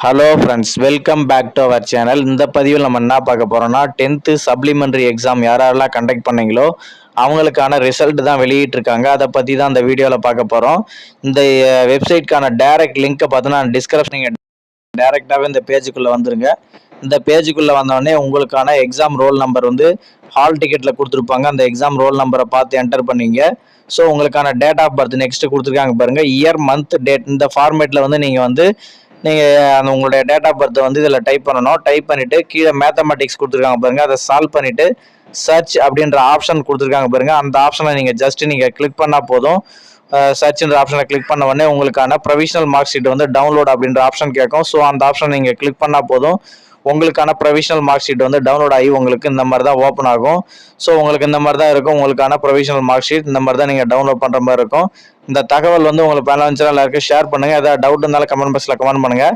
Hello friends, welcome back to our channel. இந்த பதிவில் நம்ம என்ன பார்க்க போகிறோம்னா 10th சப்ளிமெண்ட்ரி எக்ஸாம் யாரெல்லாம் கண்டக்ட் பண்ணீங்களோ அவங்களுக்கான ரிசல்ட் தான் வெளியிட்டிருக்காங்க. அதை பற்றி தான் இந்த வீடியோவில் பார்க்க போகிறோம். இந்த வெப்சைட்கான டைரக்ட் லிங்க்கை பார்த்தோன்னா டிஸ்கிரிப்ஷன் நீங்கள் டைரெக்டாகவே இந்த பேஜுக்குள்ளே வந்துருங்க. இந்த பேஜுக்குள்ளே வந்தோடனே உங்களுக்கான எக்ஸாம் ரோல் நம்பர் ஹால் டிக்கெட்டில் கொடுத்துருப்பாங்க. அந்த எக்ஸாம் ரோல் நம்பரை பார்த்து என்டர் பண்ணிங்க. ஸோ உங்களுக்கான டேட் ஆஃப் பர்த் நெக்ஸ்ட்டு கொடுத்துருக்காங்க பாருங்கள், இயர் மந்த் டேட். இந்த ஃபார்மேட்டில் நீங்கள் உங்களுடைய டேட் ஆஃப் பர்த்தை இதில் டைப் பண்ணணும். டைப் பண்ணிவிட்டு கீழே மேத்தமெட்டிக்ஸ் கொடுத்துருக்காங்க பாருங்கள், அதை சால்வ் பண்ணிவிட்டு சர்ச் அப்படின்ற ஆப்ஷன் கொடுத்துருக்காங்க பாருங்கள். அந்த ஆப்ஷனை நீங்கள் கிளிக் பண்ணால் போதும். சர்ச்ன்ற ஆப்ஷனை கிளிக் பண்ண உடனே உங்களுக்கான ப்ரொவிஷனல் மார்க் ஷீட் டவுன்லோட் அப்படின்ற ஆப்ஷன் கேட்கும். ஸோ அந்த ஆப்ஷன் நீங்கள் கிளிக் பண்ணால் போதும், உங்களுக்கான ப்ரொவிஷனல் மார்க் ஷீட் டவுன்லோட் ஆகி உங்களுக்கு இந்த மாதிரி தான் ஓப்பன் ஆகும். ஸோ உங்களுக்கு இந்த மாதிரி தான் இருக்கும். உங்களுக்கான ப்ரொவிஷனல் மார்க் ஷீட் இந்த மாதிரி தான் நீங்கள் டவுன்லோட் பண்ணுற மாதிரி இருக்கும். இந்த தகவல் உங்களுக்கு பயனுள்ள இருந்துச்சுன்னா எல்லாருக்கும் ஷேர் பண்ணுங்கள். ஏதாவது டவுட் இருந்தாலும் கமெண்ட் பாக்ஸில் கமெண்ட் பண்ணுங்கள்.